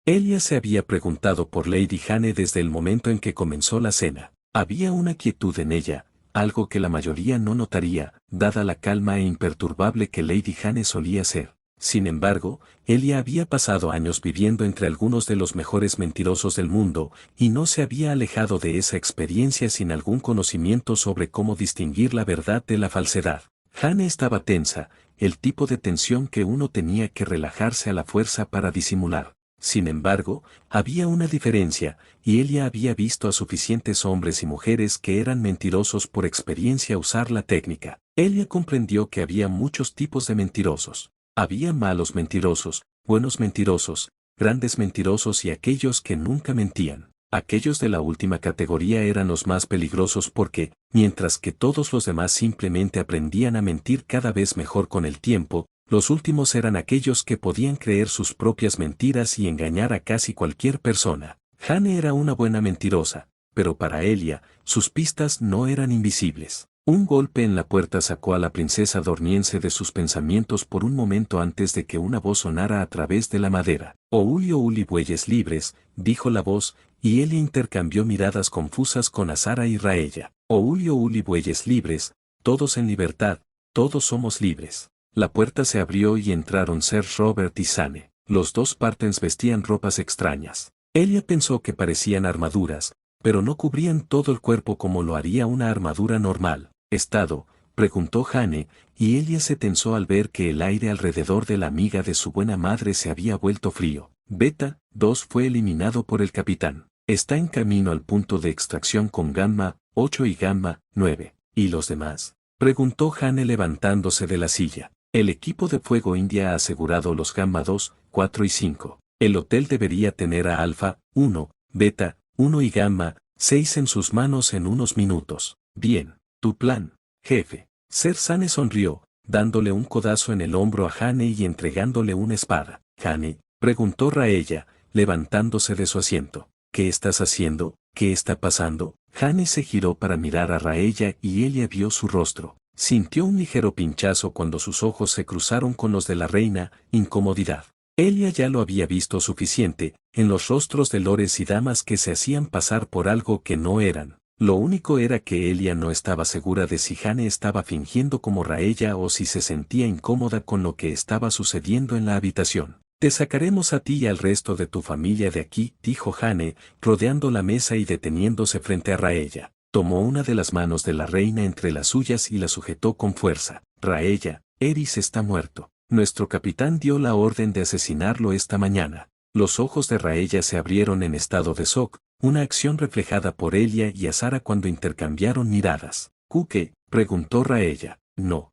Elia se había preguntado por Lady Jane desde el momento en que comenzó la cena. Había una quietud en ella, algo que la mayoría no notaría, dada la calma e imperturbable que Lady Jane solía ser. Sin embargo, Elia había pasado años viviendo entre algunos de los mejores mentirosos del mundo, y no se había alejado de esa experiencia sin algún conocimiento sobre cómo distinguir la verdad de la falsedad. Jane estaba tensa, el tipo de tensión que uno tenía que relajarse a la fuerza para disimular. Sin embargo, había una diferencia, y Elia había visto a suficientes hombres y mujeres que eran mentirosos por experiencia usar la técnica. Elia comprendió que había muchos tipos de mentirosos. Había malos mentirosos, buenos mentirosos, grandes mentirosos y aquellos que nunca mentían. Aquellos de la última categoría eran los más peligrosos porque, mientras que todos los demás simplemente aprendían a mentir cada vez mejor con el tiempo, los últimos eran aquellos que podían creer sus propias mentiras y engañar a casi cualquier persona. Jane era una buena mentirosa, pero para Elia, sus pistas no eran invisibles. Un golpe en la puerta sacó a la princesa dorniense de sus pensamientos por un momento antes de que una voz sonara a través de la madera. Ouli, bueyes libres, dijo la voz, y Elia intercambió miradas confusas con Azara y Raella. Ouli, bueyes libres, todos en libertad, todos somos libres. La puerta se abrió y entraron Sir Robert y Zane. Los dos Partens vestían ropas extrañas. Elia pensó que parecían armaduras, pero no cubrían todo el cuerpo como lo haría una armadura normal. ¿Estado?, preguntó Jane, y Elia se tensó al ver que el aire alrededor de la amiga de su buena madre se había vuelto frío. Beta 2 fue eliminado por el capitán. Está en camino al punto de extracción con Gamma 8 y Gamma 9. ¿Y los demás?, preguntó Jane levantándose de la silla. El equipo de Fuego India ha asegurado los Gamma 2, 4 y 5. El hotel debería tener a Alfa 1, Beta 1 y Gamma 6 en sus manos en unos minutos. Bien, tu plan, jefe. Ser Zane sonrió, dándole un codazo en el hombro a Jane y entregándole una espada. Jane, preguntó Raella, levantándose de su asiento. ¿Qué estás haciendo? ¿Qué está pasando? Jane se giró para mirar a Raella y Elia vio su rostro. Sintió un ligero pinchazo cuando sus ojos se cruzaron con los de la reina, incomodidad. Elia ya lo había visto suficiente, en los rostros de lores y damas que se hacían pasar por algo que no eran. Lo único era que Elia no estaba segura de si Jane estaba fingiendo como Raella o si se sentía incómoda con lo que estaba sucediendo en la habitación. Te sacaremos a ti y al resto de tu familia de aquí, dijo Jane, rodeando la mesa y deteniéndose frente a Raella. Tomó una de las manos de la reina entre las suyas y la sujetó con fuerza. Raella, Eris está muerto. Nuestro capitán dio la orden de asesinarlo esta mañana. Los ojos de Raella se abrieron en estado de shock, una acción reflejada por Elia y Azara cuando intercambiaron miradas. ¿Qué?, preguntó Raella. No,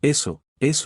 eso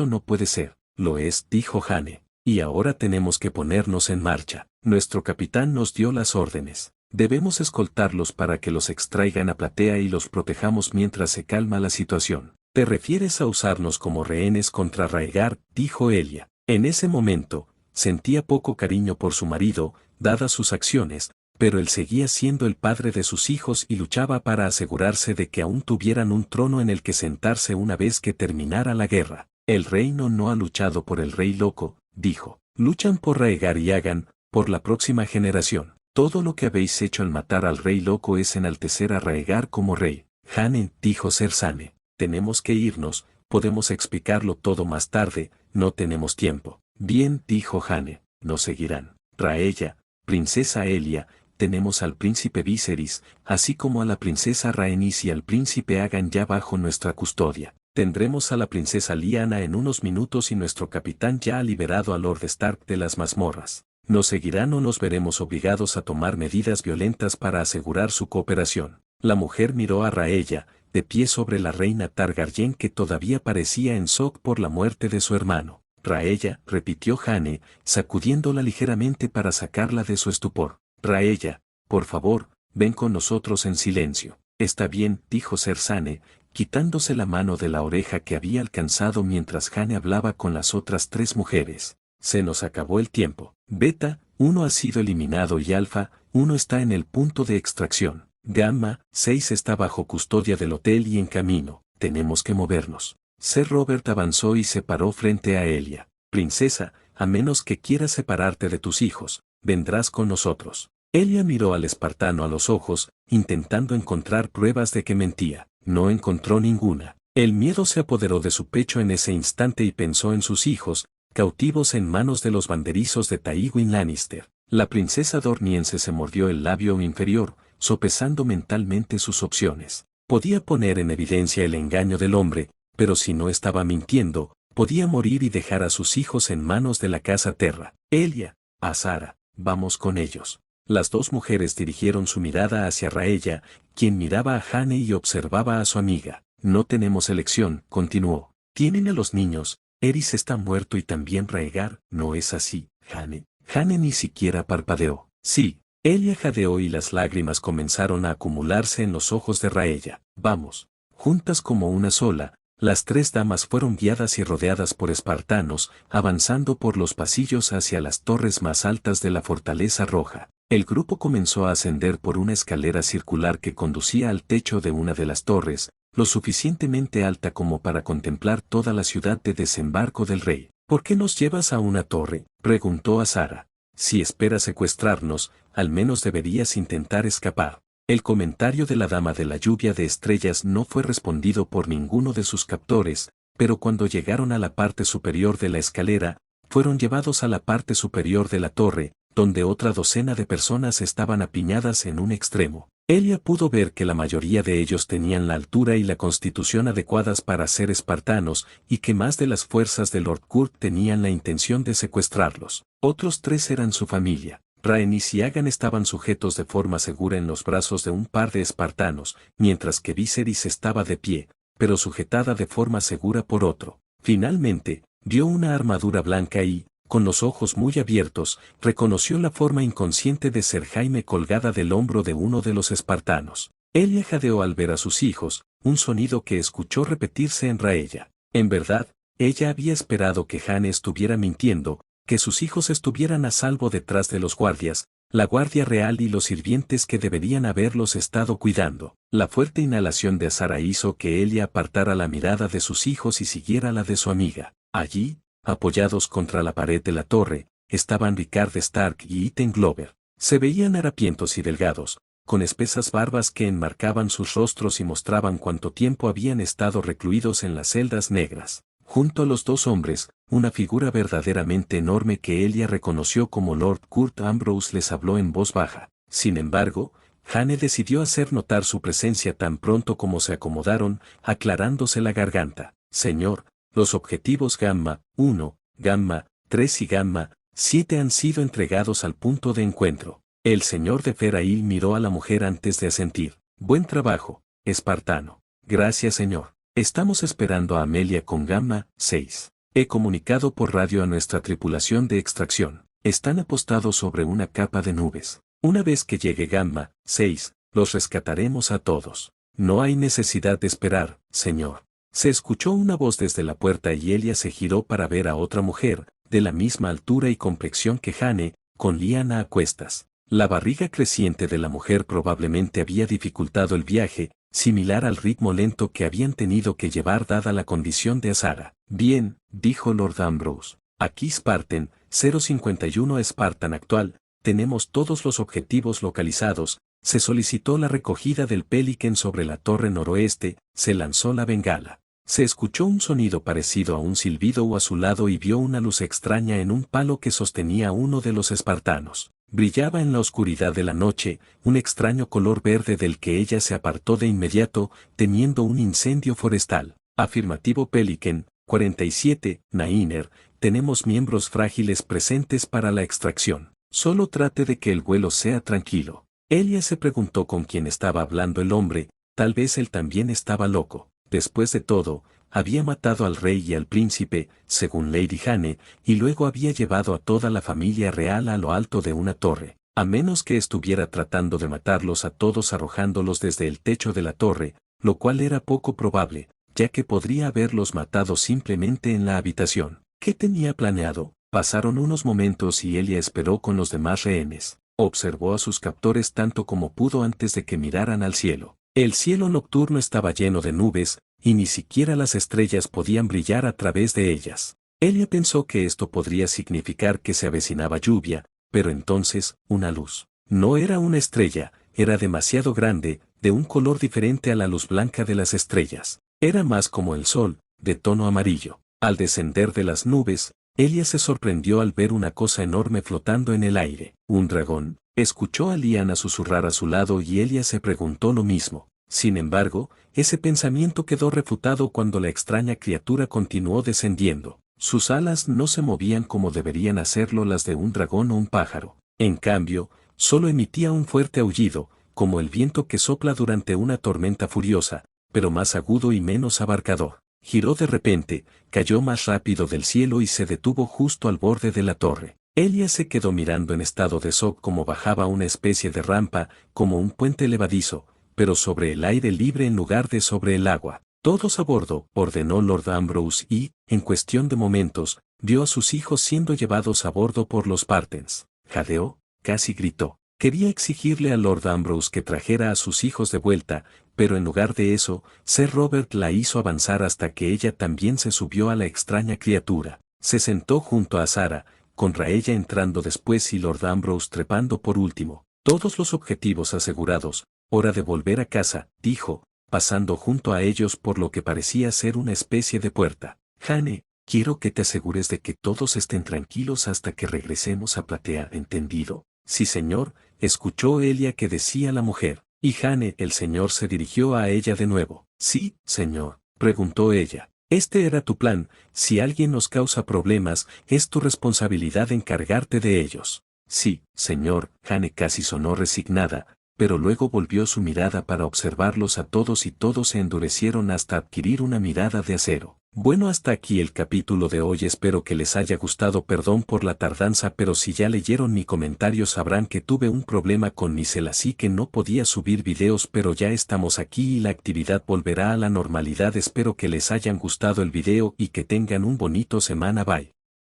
no puede ser. Lo es, dijo Jane. Y ahora tenemos que ponernos en marcha. Nuestro capitán nos dio las órdenes. Debemos escoltarlos para que los extraigan a Platea y los protejamos mientras se calma la situación. ¿Te refieres a usarnos como rehenes contra Raegar?, dijo Elia. En ese momento, sentía poco cariño por su marido, dadas sus acciones, pero él seguía siendo el padre de sus hijos y luchaba para asegurarse de que aún tuvieran un trono en el que sentarse una vez que terminara la guerra. El reino no ha luchado por el rey loco, dijo. Luchan por Raegar y Agan, por la próxima generación. Todo lo que habéis hecho al matar al rey loco es enaltecer a Raegar como rey. Jane, dijo Ser Zane, tenemos que irnos, podemos explicarlo todo más tarde, no tenemos tiempo. Bien, dijo Jane, nos seguirán. Raella, princesa Elia, tenemos al príncipe Viserys, así como a la princesa Rhaenys y al príncipe Agan ya bajo nuestra custodia. Tendremos a la princesa Lyanna en unos minutos y nuestro capitán ya ha liberado a Lord Stark de las mazmorras. ¿Nos seguirán o nos veremos obligados a tomar medidas violentas para asegurar su cooperación? La mujer miró a Raella, de pie sobre la reina Targaryen que todavía parecía en shock por la muerte de su hermano. Raella, repitió Jane, sacudiéndola ligeramente para sacarla de su estupor. Raella, por favor, ven con nosotros en silencio. Está bien, dijo Ser Zane, quitándose la mano de la oreja que había alcanzado mientras Jane hablaba con las otras tres mujeres. Se nos acabó el tiempo. Beta 1 ha sido eliminado y Alfa 1 está en el punto de extracción. Gamma 6 está bajo custodia del hotel y en camino. Tenemos que movernos. Sir Robert avanzó y se paró frente a Elia. Princesa, a menos que quieras separarte de tus hijos, vendrás con nosotros. Elia miró al espartano a los ojos, intentando encontrar pruebas de que mentía. No encontró ninguna. El miedo se apoderó de su pecho en ese instante y pensó en sus hijos, cautivos en manos de los banderizos de Tywin Lannister. La princesa dorniense se mordió el labio inferior, sopesando mentalmente sus opciones. Podía poner en evidencia el engaño del hombre, pero si no estaba mintiendo, podía morir y dejar a sus hijos en manos de la casa Terra. Elia, Azara, vamos con ellos. Las dos mujeres dirigieron su mirada hacia Raella, quien miraba a Jane y observaba a su amiga. No tenemos elección, continuó. Tienen a los niños, Eris está muerto y también Raegar, ¿no es así, Jane? Jane ni siquiera parpadeó. Sí. Elia jadeó y las lágrimas comenzaron a acumularse en los ojos de Raella. Vamos. Juntas como una sola, las tres damas fueron guiadas y rodeadas por espartanos, avanzando por los pasillos hacia las torres más altas de la Fortaleza Roja. El grupo comenzó a ascender por una escalera circular que conducía al techo de una de las torres, lo suficientemente alta como para contemplar toda la ciudad de desembarco del rey. ¿Por qué nos llevas a una torre?, preguntó Azara. Si esperas secuestrarnos, al menos deberías intentar escapar. El comentario de la dama de la lluvia de estrellas no fue respondido por ninguno de sus captores, pero cuando llegaron a la parte superior de la escalera, fueron llevados a la parte superior de la torre, donde otra docena de personas estaban apiñadas en un extremo. Elia pudo ver que la mayoría de ellos tenían la altura y la constitución adecuadas para ser espartanos, y que más de las fuerzas de Lord Kurt tenían la intención de secuestrarlos. Otros tres eran su familia. Rhaenys y Aegon estaban sujetos de forma segura en los brazos de un par de espartanos, mientras que Viserys estaba de pie, pero sujetada de forma segura por otro. Finalmente, vio una armadura blanca y, con los ojos muy abiertos, reconoció la forma inconsciente de Ser Jaime colgada del hombro de uno de los espartanos. Elia jadeó al ver a sus hijos, un sonido que escuchó repetirse en Raella. En verdad, ella había esperado que Jane estuviera mintiendo, que sus hijos estuvieran a salvo detrás de los guardias, la guardia real y los sirvientes que deberían haberlos estado cuidando. La fuerte inhalación de Azara hizo que Elia apartara la mirada de sus hijos y siguiera la de su amiga. Allí, apoyados contra la pared de la torre, estaban Rickard Stark y Iten Glover. Se veían harapientos y delgados, con espesas barbas que enmarcaban sus rostros y mostraban cuánto tiempo habían estado recluidos en las celdas negras. Junto a los dos hombres, una figura verdaderamente enorme que Elia reconoció como Lord Kurt Ambrose les habló en voz baja. Sin embargo, Jane decidió hacer notar su presencia tan pronto como se acomodaron, aclarándose la garganta. Señor, los objetivos Gamma 1, Gamma 3 y Gamma 7 han sido entregados al punto de encuentro. El señor de Ferail miró a la mujer antes de asentir. Buen trabajo, espartano. Gracias, señor. Estamos esperando a Amelia con Gamma 6. He comunicado por radio a nuestra tripulación de extracción. Están apostados sobre una capa de nubes. Una vez que llegue Gamma 6, los rescataremos a todos. No hay necesidad de esperar, señor. Se escuchó una voz desde la puerta y Elia se giró para ver a otra mujer, de la misma altura y complexión que Jane, con Lyanna a cuestas. La barriga creciente de la mujer probablemente había dificultado el viaje, similar al ritmo lento que habían tenido que llevar dada la condición de Azara. Bien, dijo Lord Ambrose. Aquí Spartan, 051 Spartan actual, tenemos todos los objetivos localizados, se solicitó la recogida del Pelican sobre la torre noroeste, se lanzó la bengala. Se escuchó un sonido parecido a un silbido o a su lado y vio una luz extraña en un palo que sostenía uno de los espartanos. Brillaba en la oscuridad de la noche, un extraño color verde del que ella se apartó de inmediato, temiendo un incendio forestal. Afirmativo Pelican, 47, Nainer, tenemos miembros frágiles presentes para la extracción. Solo trate de que el vuelo sea tranquilo. Elia se preguntó con quién estaba hablando el hombre, tal vez él también estaba loco. Después de todo, había matado al rey y al príncipe, según Lady Jane, y luego había llevado a toda la familia real a lo alto de una torre. A menos que estuviera tratando de matarlos a todos arrojándolos desde el techo de la torre, lo cual era poco probable, ya que podría haberlos matado simplemente en la habitación. ¿Qué tenía planeado? Pasaron unos momentos y Elia esperó con los demás rehenes. Observó a sus captores tanto como pudo antes de que miraran al cielo. El cielo nocturno estaba lleno de nubes, y ni siquiera las estrellas podían brillar a través de ellas. Elia pensó que esto podría significar que se avecinaba lluvia, pero entonces, una luz. No era una estrella, era demasiado grande, de un color diferente a la luz blanca de las estrellas. Era más como el sol, de tono amarillo. Al descender de las nubes, Elia se sorprendió al ver una cosa enorme flotando en el aire. ¿Un dragón? Escuchó a Liana susurrar a su lado y Elia se preguntó lo mismo. Sin embargo, ese pensamiento quedó refutado cuando la extraña criatura continuó descendiendo. Sus alas no se movían como deberían hacerlo las de un dragón o un pájaro. En cambio, solo emitía un fuerte aullido, como el viento que sopla durante una tormenta furiosa, pero más agudo y menos abarcador. Giró de repente, cayó más rápido del cielo y se detuvo justo al borde de la torre. Elia se quedó mirando en estado de shock como bajaba una especie de rampa, como un puente levadizo, pero sobre el aire libre en lugar de sobre el agua. Todos a bordo, ordenó Lord Ambrose y, en cuestión de momentos, vio a sus hijos siendo llevados a bordo por los Partens. Jadeó, casi gritó. Quería exigirle a Lord Ambrose que trajera a sus hijos de vuelta, pero en lugar de eso, Sir Robert la hizo avanzar hasta que ella también se subió a la extraña criatura. Se sentó junto a Sara, con Raella entrando después y Lord Ambrose trepando por último. Todos los objetivos asegurados. Hora de volver a casa, dijo, pasando junto a ellos por lo que parecía ser una especie de puerta. Jane, quiero que te asegures de que todos estén tranquilos hasta que regresemos a Platea, ¿entendido? Sí, señor, escuchó Elia que decía la mujer. Y Jane, el señor se dirigió a ella de nuevo. Sí, señor, preguntó ella. Este era tu plan, si alguien nos causa problemas, es tu responsabilidad encargarte de ellos. Sí, señor, Jane casi sonó resignada, pero luego volvió su mirada para observarlos a todos y todos se endurecieron hasta adquirir una mirada de acero. Bueno, hasta aquí el capítulo de hoy, espero que les haya gustado, perdón por la tardanza, pero si ya leyeron mi comentario sabrán que tuve un problema con mi cel, así que no podía subir videos, pero ya estamos aquí y la actividad volverá a la normalidad. Espero que les hayan gustado el video y que tengan un bonito semana. Bye.